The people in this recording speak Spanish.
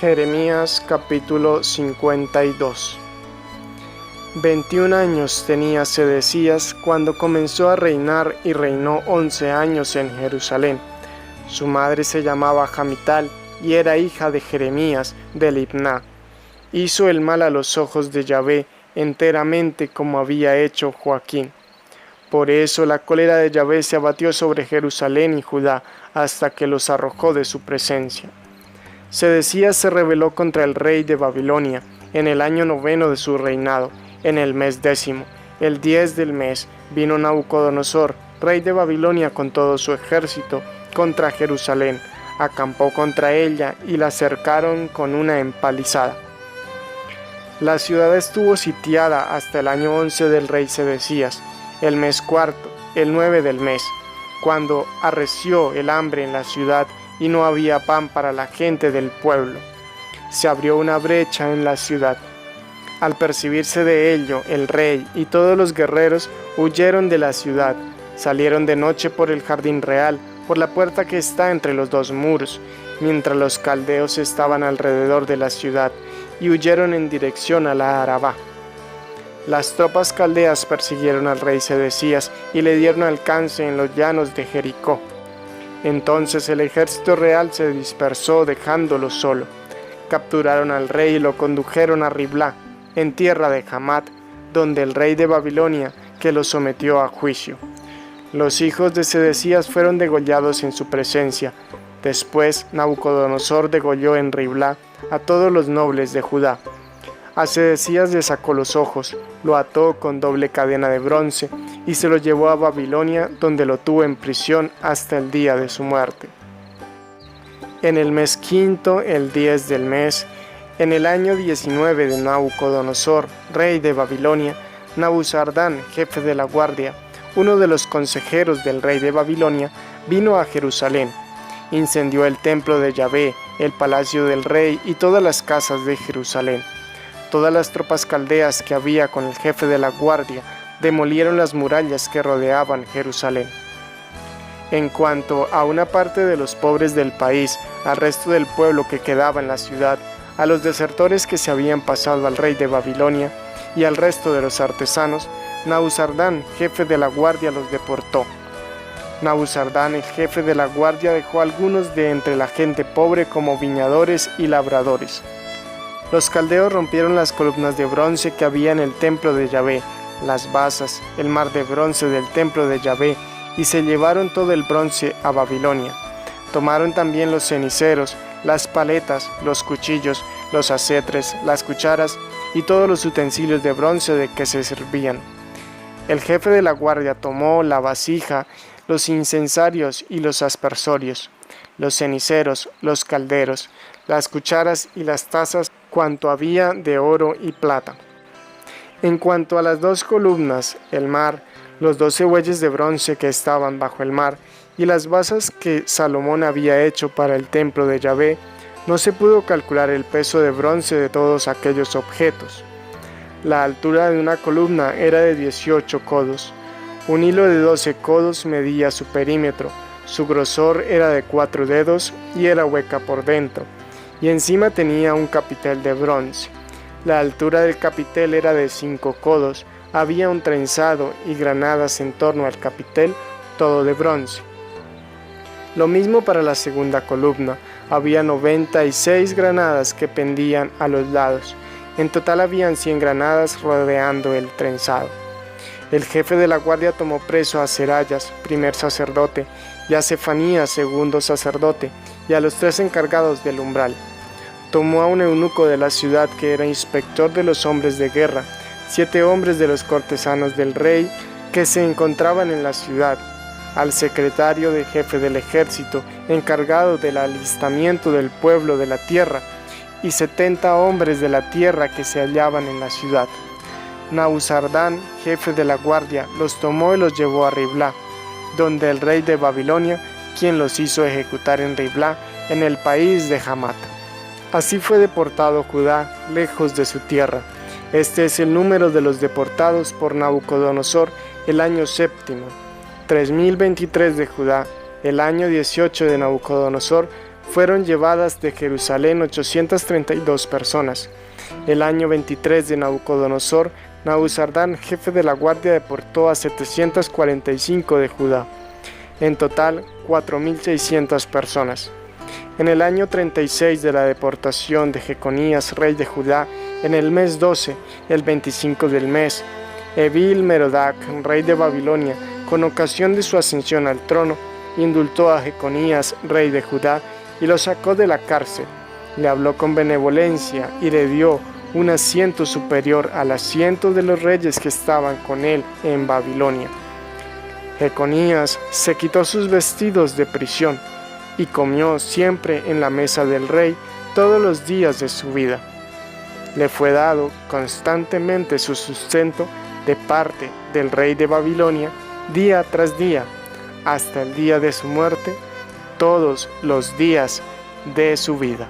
Jeremías capítulo 52. 21 años tenía Sedecías cuando comenzó a reinar y reinó 11 años en Jerusalén. Su madre se llamaba Jamital y era hija de Jeremías de Libná. Hizo el mal a los ojos de Yahvé enteramente como había hecho Joaquín. Por eso la cólera de Yahvé se abatió sobre Jerusalén y Judá hasta que los arrojó de su presencia. Sedecías se rebeló contra el rey de Babilonia en el año 9 de su reinado, en el mes 10, el 10 del mes, vino Nabucodonosor, rey de Babilonia con todo su ejército, contra Jerusalén, acampó contra ella y la cercaron con una empalizada. La ciudad estuvo sitiada hasta el año 11 del rey Sedecías, el mes cuarto, el 9 del mes, cuando arreció el hambre en la ciudad y no había pan para la gente del pueblo. Se abrió una brecha en la ciudad. Al percibirse de ello, el rey y todos los guerreros huyeron de la ciudad, salieron de noche por el jardín real, por la puerta que está entre los dos muros, mientras los caldeos estaban alrededor de la ciudad, y huyeron en dirección a la Arabá. Las tropas caldeas persiguieron al rey Sedecías y le dieron alcance en los llanos de Jericó. Entonces el ejército real se dispersó dejándolo solo. Capturaron al rey y lo condujeron a Riblá, en tierra de Hamat, donde el rey de Babilonia, que lo sometió a juicio. Los hijos de Sedecías fueron degollados en su presencia. Después Nabucodonosor degolló en Riblá a todos los nobles de Judá. A Sedecías le sacó los ojos, lo ató con doble cadena de bronce y se lo llevó a Babilonia, donde lo tuvo en prisión hasta el día de su muerte. En el mes quinto, el 10 del mes, en el año 19 de Nabucodonosor, rey de Babilonia, Nabuzardán, jefe de la guardia, uno de los consejeros del rey de Babilonia, vino a Jerusalén. Incendió el templo de Yahvé, el palacio del rey y todas las casas de Jerusalén. Todas las tropas caldeas que había con el jefe de la guardia demolieron las murallas que rodeaban Jerusalén. En cuanto a una parte de los pobres del país, al resto del pueblo que quedaba en la ciudad, a los desertores que se habían pasado al rey de Babilonia y al resto de los artesanos, Nabuzardán, jefe de la guardia, los deportó. Nabuzardán, el jefe de la guardia, dejó a algunos de entre la gente pobre como viñadores y labradores. Los caldeos rompieron las columnas de bronce que había en el templo de Yahvé, las basas, el mar de bronce del templo de Yahvé, y se llevaron todo el bronce a Babilonia. Tomaron también los ceniceros, las paletas, los cuchillos, los acetres, las cucharas y todos los utensilios de bronce de que se servían. El jefe de la guardia tomó la vasija, los incensarios y los aspersorios, los ceniceros, los calderos, las cucharas y las tazas, cuanto había de oro y plata. En cuanto a las 2 columnas, el mar, los 12 bueyes de bronce que estaban bajo el mar, y las basas que Salomón había hecho para el templo de Yahvé, no se pudo calcular el peso de bronce de todos aquellos objetos. La altura de una columna era de 18 codos. Un hilo de 12 codos medía su perímetro, su grosor era de 4 dedos y era hueca por dentro, y encima tenía un capitel de bronce. La altura del capitel era de 5 codos, había un trenzado y granadas en torno al capitel, todo de bronce. Lo mismo para la segunda columna, había 96 granadas que pendían a los lados. En total habían 100 granadas rodeando el trenzado. El jefe de la guardia tomó preso a Serayas, primer sacerdote, y a Sefanías, segundo sacerdote, y a los 3 encargados del umbral. Tomó a un eunuco de la ciudad que era inspector de los hombres de guerra, 7 hombres de los cortesanos del rey que se encontraban en la ciudad, al secretario del jefe del ejército, encargado del alistamiento del pueblo de la tierra, y 70 hombres de la tierra que se hallaban en la ciudad. Nabuzardán, jefe de la guardia, los tomó y los llevó a Riblá, donde el rey de Babilonia, quien los hizo ejecutar en Riblá, en el país de Hamat. Así fue deportado Judá, lejos de su tierra. Este es el número de los deportados por Nabucodonosor el año 7. 3023 de Judá, el año 18 de Nabucodonosor, fueron llevadas de Jerusalén 832 personas. El año 23 de Nabucodonosor, Nabuzardán, jefe de la guardia, deportó a 745 de Judá. En total, 4.600 personas. En el año 36 de la deportación de Jeconías, rey de Judá, en el mes 12, el 25 del mes, Evil-Merodach, rey de Babilonia, con ocasión de su ascensión al trono, indultó a Jeconías, rey de Judá, y lo sacó de la cárcel. Le habló con benevolencia y le dio un asiento superior al asiento de los reyes que estaban con él en Babilonia. Jeconías se quitó sus vestidos de prisión y comió siempre en la mesa del rey todos los días de su vida. Le fue dado constantemente su sustento de parte del rey de Babilonia, día tras día, hasta el día de su muerte, todos los días de su vida.